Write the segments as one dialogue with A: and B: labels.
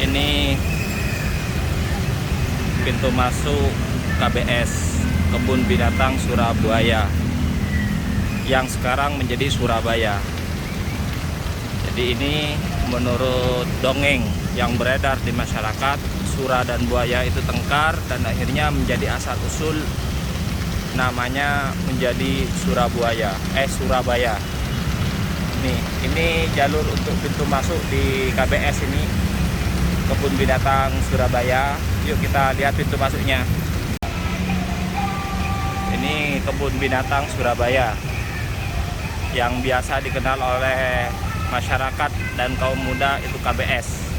A: ini pintu masuk KBS Kebun Binatang Surabaya yang sekarang menjadi Surabaya. Jadi ini menurut dongeng yang beredar di masyarakat, Sura dan buaya itu tengkar dan akhirnya menjadi asal usul namanya menjadi Surabaya. Nih, ini jalur untuk pintu masuk di KBS ini, Kebun Binatang Surabaya. Yuk kita lihat pintu masuknya. Ini Kebun Binatang Surabaya yang biasa dikenal oleh masyarakat dan kaum muda itu KBS.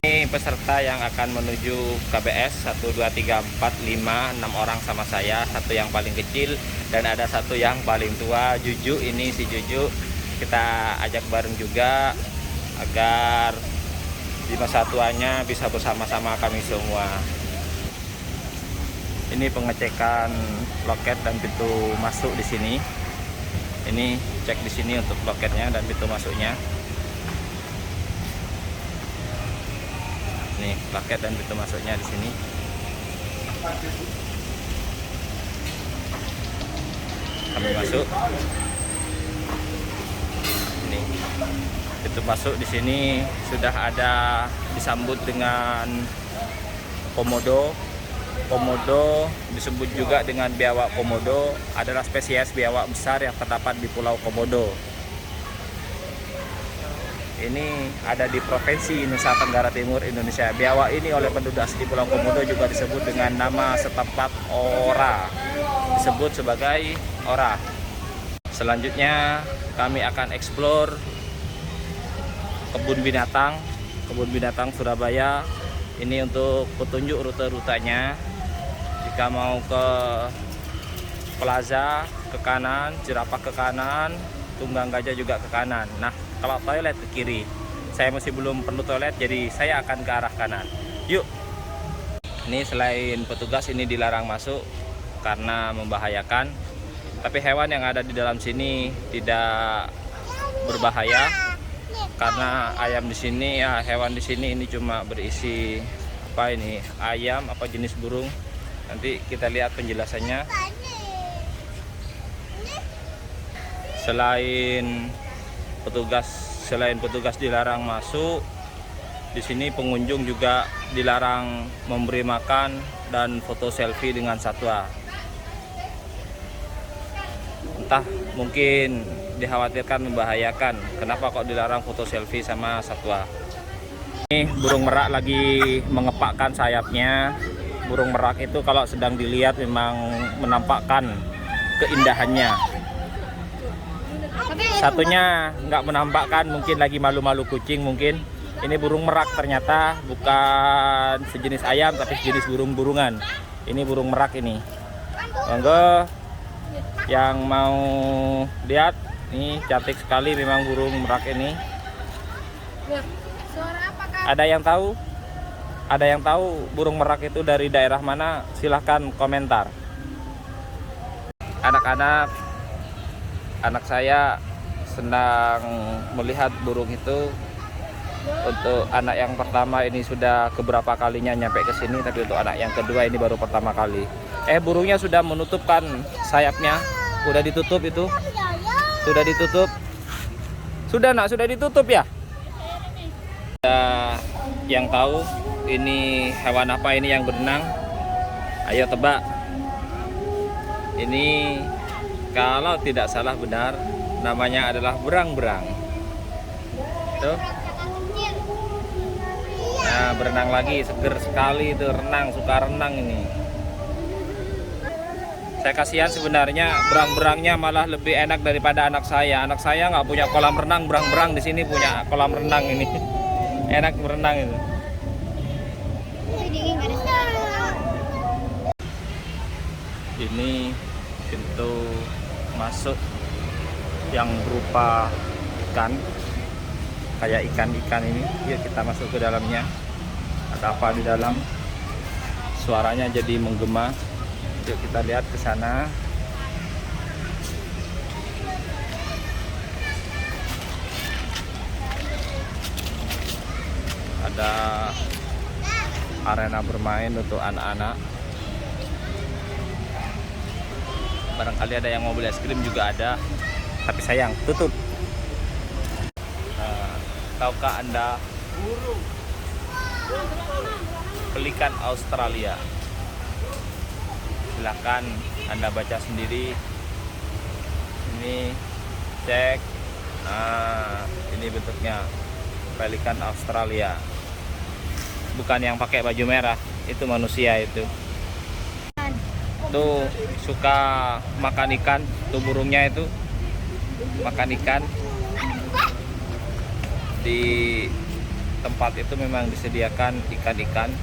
A: Ini peserta yang akan menuju KBS 1, 2, 3, 4, 5, 6 orang sama saya. Satu yang paling kecil dan ada satu yang paling tua, Juju. Ini si Juju kita ajak bareng juga agar di masa tuanya bisa bersama-sama kami semua. Ini pengecekan loket dan pintu masuk di sini. Ini cek di sini untuk loketnya dan pintu masuknya. Nih, loket dan pintu masuknya di sini. Kami masuk. Ini pintu masuk di sini sudah ada disambut dengan komodo. Komodo disebut juga dengan biawak komodo, adalah spesies biawak besar yang terdapat di Pulau Komodo. Ini ada di Provinsi Nusa Tenggara Timur, Indonesia. Biawak ini oleh penduduk asli Pulau Komodo juga disebut dengan nama setempat ora, disebut sebagai ora. Selanjutnya kami akan eksplor Kebun Binatang Surabaya. Ini untuk petunjuk rute-rutenya. Jika mau ke Plaza ke kanan, Jerapah ke kanan, Tunggang Gajah juga ke kanan. Nah, kalau toilet ke kiri. Saya masih belum perlu toilet, jadi saya akan ke arah kanan. Yuk. Ini selain petugas ini dilarang masuk karena membahayakan. Tapi hewan yang ada di dalam sini tidak berbahaya. Karena ayam di sini, ya hewan di sini ini cuma berisi apa ini? Ayam apa jenis burung? Nanti kita lihat penjelasannya. Selain petugas dilarang masuk, di sini pengunjung juga dilarang memberi makan dan foto selfie dengan satwa. Entah mungkin dikhawatirkan membahayakan. Kenapa kok dilarang foto selfie sama satwa? Ini burung merak lagi mengepakkan sayapnya. Burung merak itu kalau sedang dilihat memang menampakkan keindahannya. Satunya nggak menampakkan, mungkin lagi malu-malu kucing mungkin. Ini burung merak ternyata bukan sejenis ayam tapi sejenis burung-burungan. Ini burung merak ini. Monggo yang mau lihat, ini cantik sekali memang burung merak ini. Ada yang tahu? Ada yang tahu burung merak itu dari daerah mana? Silahkan komentar. Anak saya sedang melihat burung itu. Untuk anak yang pertama ini sudah keberapa kalinya nyampe ke sini, tapi untuk anak yang kedua ini baru pertama kali. Burungnya sudah menutupkan sayapnya. Udah ditutup itu. Sudah ditutup. Sudah nak, sudah ditutup ya? Ada yang tahu ini hewan apa ini yang berenang? Ayo tebak. Ini kalau tidak salah benar namanya adalah berang-berang. Tuh. Nah, berenang lagi, seger sekali itu, suka renang ini. Saya kasihan sebenarnya, berang-berangnya malah lebih enak daripada anak saya. Anak saya nggak punya kolam renang, berang-berang di sini punya kolam renang ini. Enak berenang itu. Ini pintu masuk yang berupa ikan, kayak ikan-ikan ini. Yuk kita masuk ke dalamnya. Ada apa di dalam? Suaranya jadi menggema. Yuk kita lihat ke sana. ada arena bermain untuk anak-anak. Barangkali ada yang mau beli es krim juga ada, tapi sayang tutup. Nah, tahukah Anda pelikan Australia? Silahkan Anda baca sendiri. Ini cek. Nah, ini bentuknya pelikan Australia. Bukan yang pakai baju merah, itu manusia itu. Tuh suka makan ikan, tuh burungnya itu makan ikan. Di tempat itu memang disediakan ikan-ikan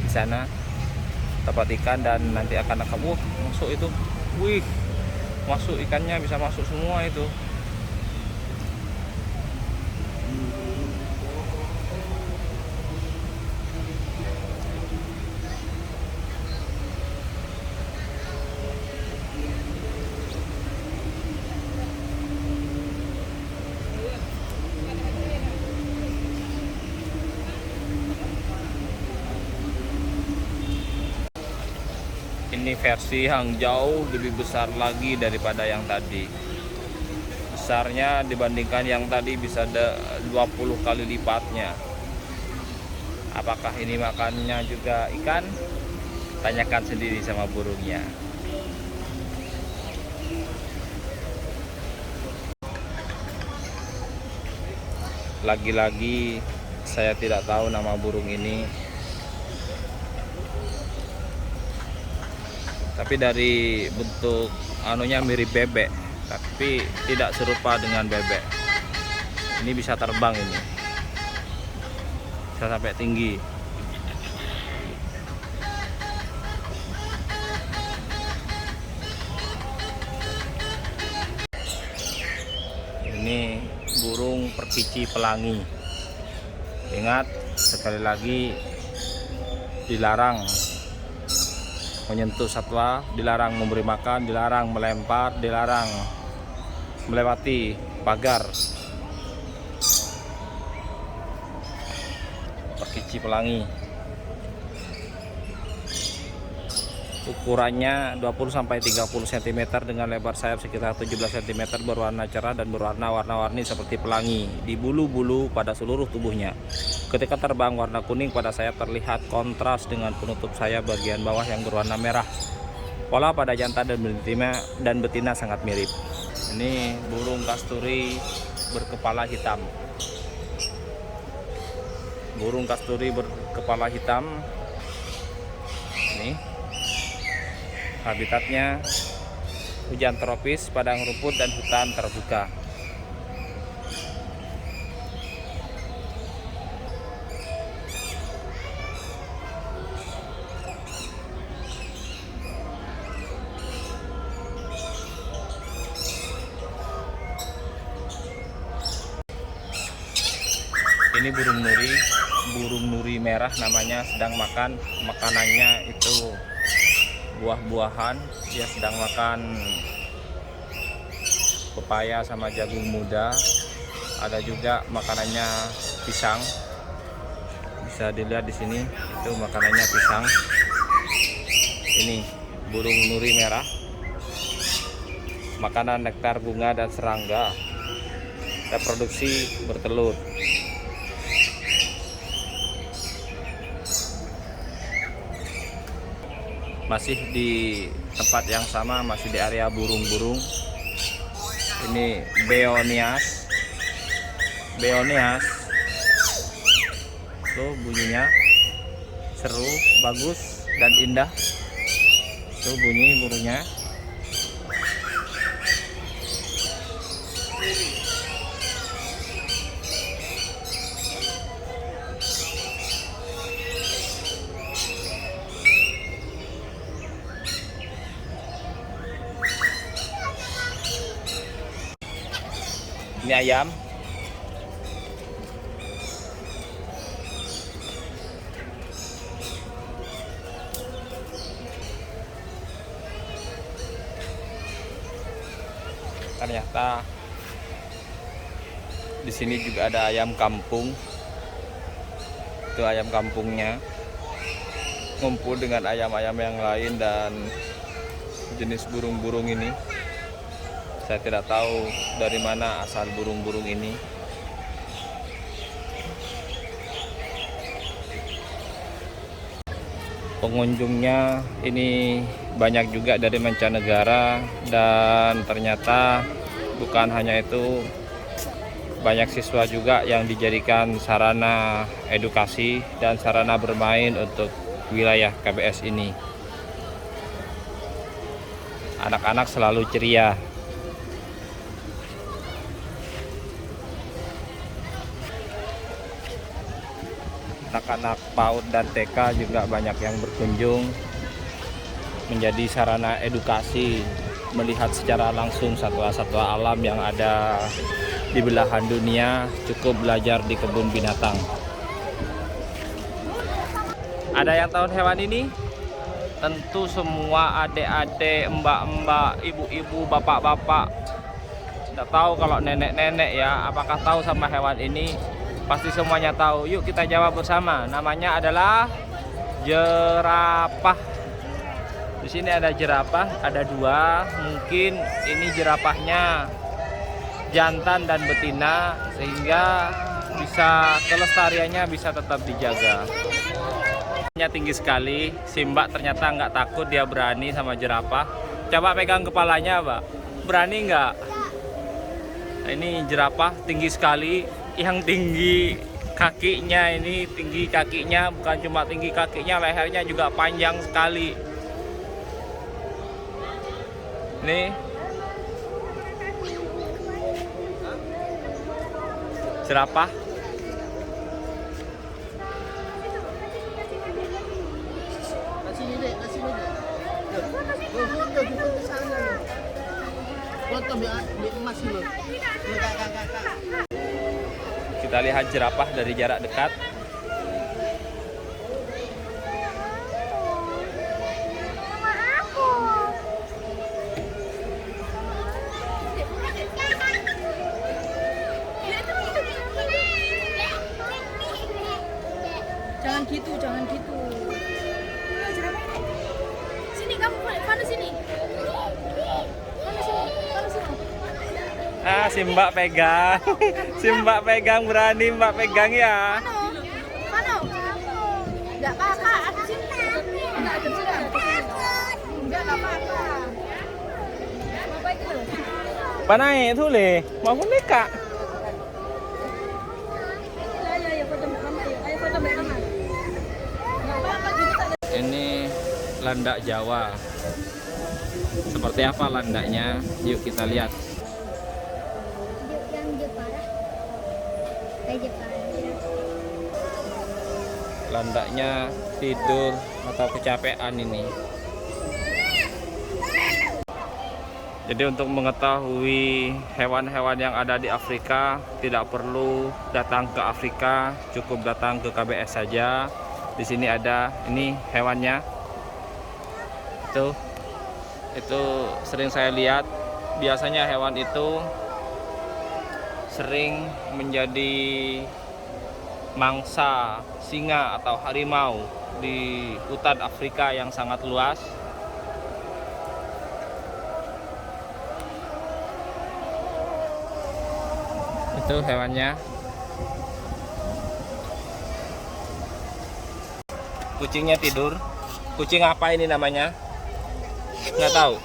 A: di sana, tempat ikan, dan nanti akan masuk itu. Wih, masuk ikannya, bisa masuk semua itu. Ini versi yang jauh lebih besar lagi daripada yang tadi. Besarnya dibandingkan yang tadi bisa ada 20 kali lipatnya. Apakah ini makannya juga ikan? Tanyakan sendiri sama burungnya. Lagi-lagi saya tidak tahu nama burung ini. Tapi dari bentuk anunya mirip bebek, tapi tidak serupa dengan bebek. Ini bisa terbang, ini bisa sampai tinggi. Ini burung perkici pelangi. Ingat, sekali lagi, dilarang menyentuh satwa, dilarang memberi makan, dilarang melempar, dilarang melewati pagar. Perkici pelangi. Ukurannya 20-30 cm dengan lebar sayap sekitar 17 cm, berwarna cerah dan berwarna warna-warni seperti pelangi di bulu-bulu pada seluruh tubuhnya. Ketika terbang, warna kuning pada sayap terlihat kontras dengan penutup sayap bagian bawah yang berwarna merah. Pola pada jantan dan betina sangat mirip. Ini burung kasturi berkepala hitam. Burung kasturi berkepala hitam. Ini habitatnya hujan tropis, padang rumput, dan hutan terbuka. Ini burung nuri merah namanya, sedang makan. Makanannya itu buah-buahan. Dia sedang makan pepaya sama jagung muda. Ada juga makanannya pisang. Bisa dilihat di sini, itu makanannya pisang. Ini burung nuri merah. Makanan nektar bunga dan serangga. Reproduksi bertelur. Masih di tempat yang sama, masih di area burung-burung. Ini beonias. Tuh bunyinya seru, bagus, dan indah. Tuh bunyi burungnya. Ini ayam. Ternyata di sini juga ada ayam kampung. Itu ayam kampungnya ngumpul dengan ayam-ayam yang lain dan jenis burung-burung ini. Saya tidak tahu dari mana asal burung-burung ini. Pengunjungnya ini banyak juga dari mancanegara, dan ternyata bukan hanya itu, banyak siswa juga yang dijadikan sarana edukasi dan sarana bermain untuk wilayah KBS ini. Anak-anak selalu ceria. Anak-anak PAUD dan TK juga banyak yang berkunjung, menjadi sarana edukasi, melihat secara langsung satwa-satwa alam yang ada di belahan dunia, cukup belajar di kebun binatang. Ada yang tahu hewan ini? Tentu semua adik-adik, mbak-mbak, ibu-ibu, bapak-bapak. Tidak tahu kalau nenek-nenek ya, apakah tahu sama hewan ini? Pasti semuanya tahu. Yuk kita jawab bersama. Namanya adalah jerapah. Di sini ada jerapah, ada dua. Mungkin ini jerapahnya jantan dan betina, sehingga bisa kelestariannya bisa tetap dijaga. Tinggi sekali. Si Mbak ternyata nggak takut, dia berani sama jerapah. Coba pegang kepalanya, Mbak. Berani nggak? Nah, ini jerapah tinggi sekali. Yang tinggi kakinya, ini tinggi kakinya, bukan cuma tinggi kakinya, lehernya juga panjang sekali. Nih jerapah. Kita lihat jerapah dari jarak dekat.
B: Jangan gitu, jangan gitu. Sini kamu, mana sini? Mana sini? Mana sini?
A: Ah, si Mbak pegang. Si Mbak pegang, berani Mbak pegang ya.
B: Mana? Enggak apa-apa, aku sini. Enggak ada sini. Enggak apa-apa. Apa itu loh?
A: Panai itu le, mau boneka.
B: Ayo foto mama, ayo foto mama. Enggak apa-apa juga.
A: Ini landak Jawa. Seperti apa landaknya? Yuk kita lihat.
B: Yang Jepara. Kayak Jepara.
A: Landaknya tidur atau kecapean ini. Jadi untuk mengetahui hewan-hewan yang ada di Afrika, tidak perlu datang ke Afrika, cukup datang ke KBS saja. Di sini ada, ini hewannya. Itu sering saya lihat. Biasanya hewan itu sering menjadi mangsa singa atau harimau di hutan Afrika yang sangat luas. Itu hewannya. Kucingnya tidur. Kucing apa ini namanya? Nggak tahu.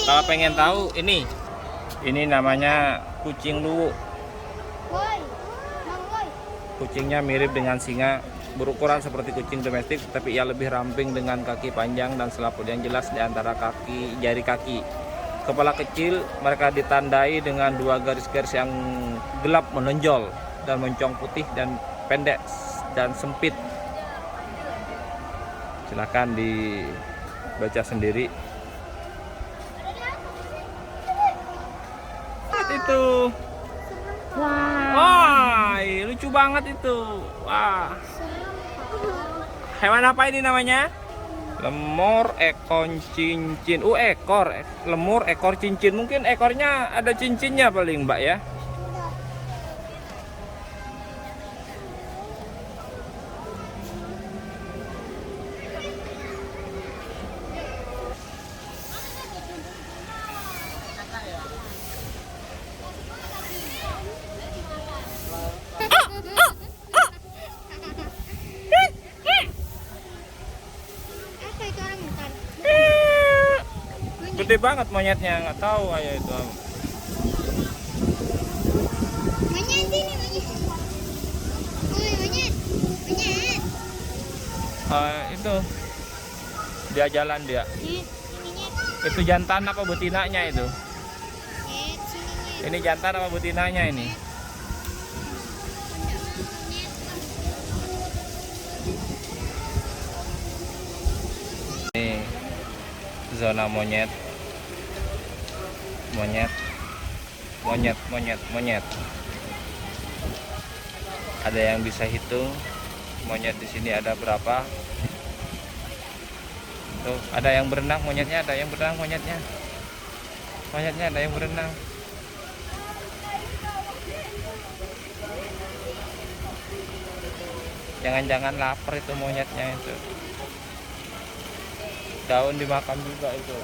A: Kalau pengen tahu, ini namanya kucing luwuk. Kucingnya mirip dengan singa, berukuran seperti kucing domestik, tapi ia lebih ramping dengan kaki panjang dan selaput yang jelas di antara jari kaki. Kepala kecil, mereka ditandai dengan dua garis-garis yang gelap menonjol dan moncong putih dan pendek dan sempit. Silakan dibaca sendiri. Itu. Wah, lucu banget itu. Wah. Hewan apa ini namanya? Lemur ekor cincin. Ekor. Lemur ekor cincin. Mungkin ekornya ada cincinnya paling, Mbak ya. Gede banget monyetnya, nggak tahu ayah itu.
C: Monyet sini, monyet. Oi, monyet. Monyet.
A: Itu dia jalan dia.
C: Nyet, sini nyet.
A: Itu jantan apa betinanya itu?
C: Nyet, sini nyet.
A: Ini jantan apa betinanya ini? Ini zona monyet. Monyet. Monyet, monyet, monyet. Ada yang bisa hitung monyet di sini ada berapa? Tuh, ada yang berenang monyetnya, ada yang berenang monyetnya. Monyetnya ada yang berenang. Jangan-jangan lapar itu monyetnya itu. Daun dimakan juga itu.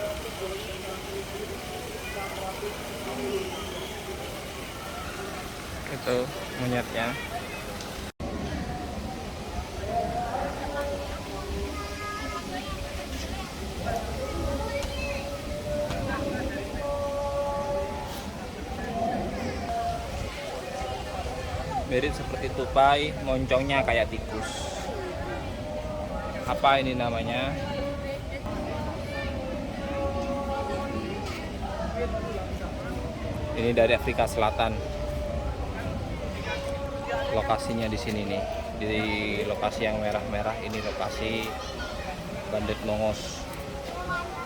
A: Itu monyetnya. Mirip seperti tupai, moncongnya kayak tikus. Apa ini namanya? Ini dari Afrika Selatan. Lokasinya di sini nih, di lokasi yang merah-merah ini lokasi Bandit Mongos,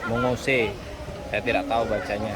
A: Mongose. Saya tidak tahu bacanya.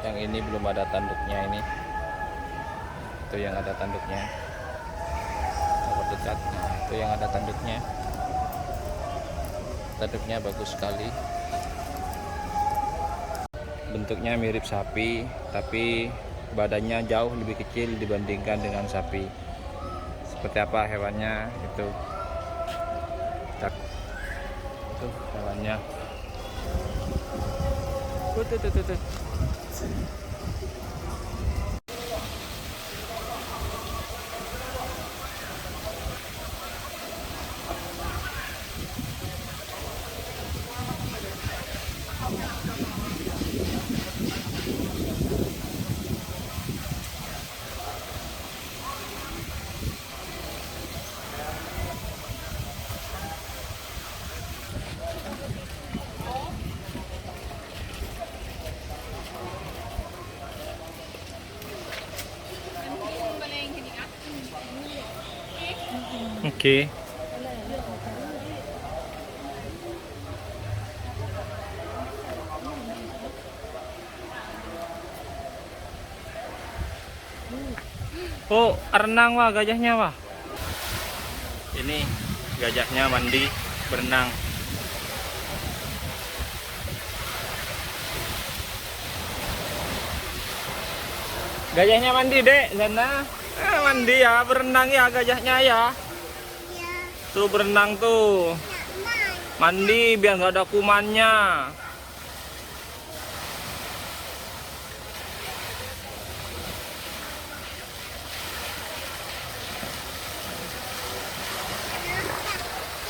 A: Yang ini belum ada tanduknya ini. Itu yang ada tanduknya. Nomor dekat. Nah, itu yang ada tanduknya. Tanduknya bagus sekali. Bentuknya mirip sapi, tapi badannya jauh lebih kecil dibandingkan dengan sapi. Seperti apa hewannya itu? Itu hewannya. Tuh. Oke. Oh, renang wah gajahnya wah. Ini gajahnya mandi, berenang. Gajahnya mandi, Dek, sana. Mandi ya, berenang ya gajahnya ya.
C: Ya,
A: Tuh berenang tuh. Mandi biar nggak ada kumannya.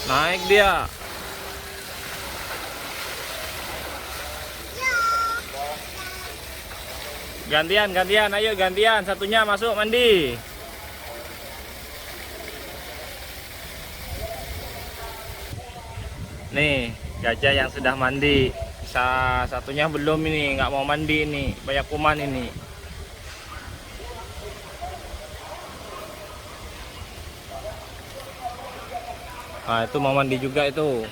A: Naik dia. Gantian, ayo gantian. Satunya masuk mandi. Nih, gajah yang sudah mandi. Satunya belum ini, nggak mau mandi ini. Banyak kuman ini. Nah, itu mau mandi juga itu.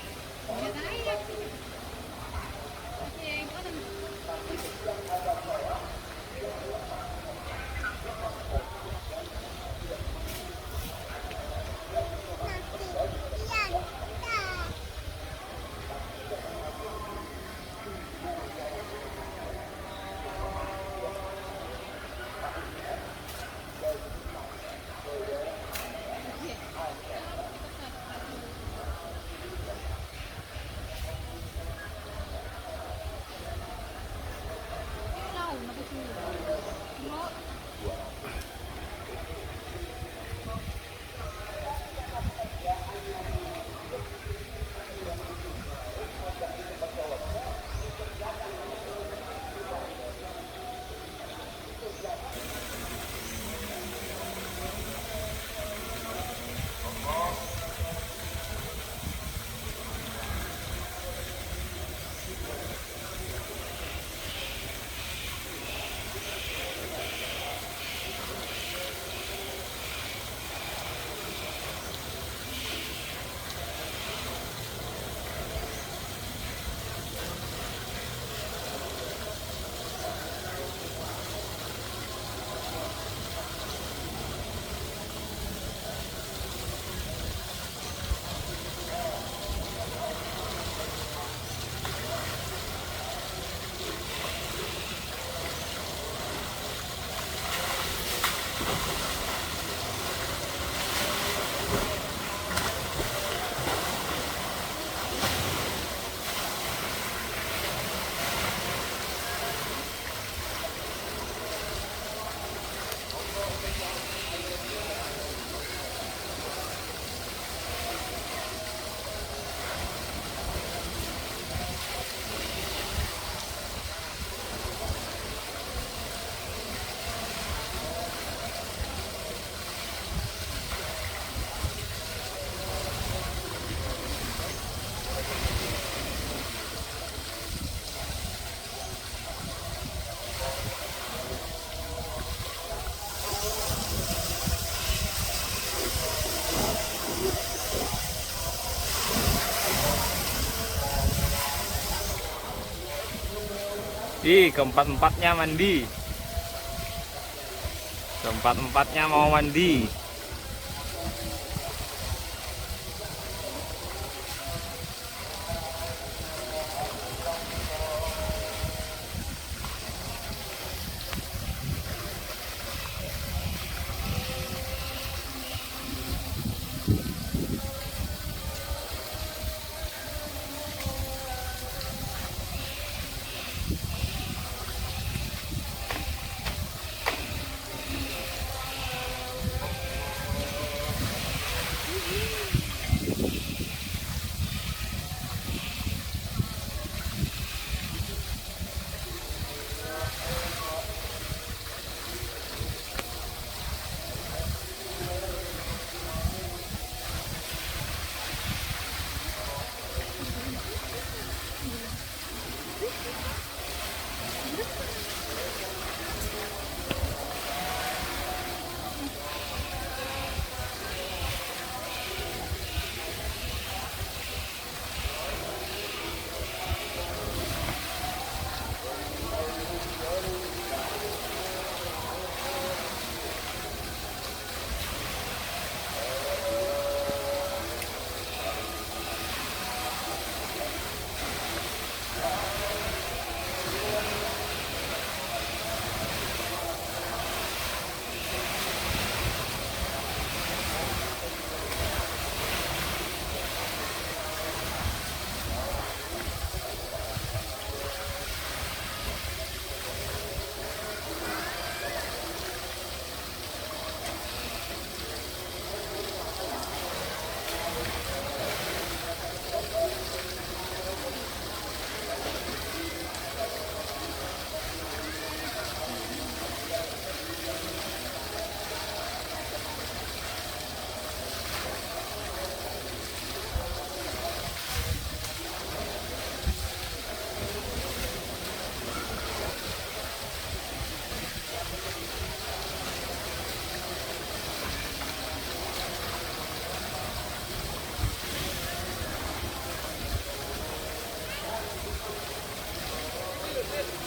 A: Ih, keempat-empatnya mandi. Keempat-empatnya mau mandi.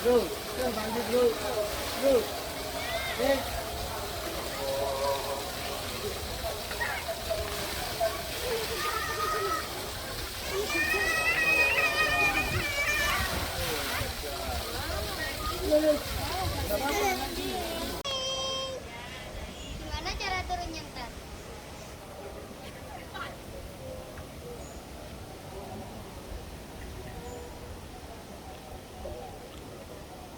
D: Bro, bro, bro, bro, bro.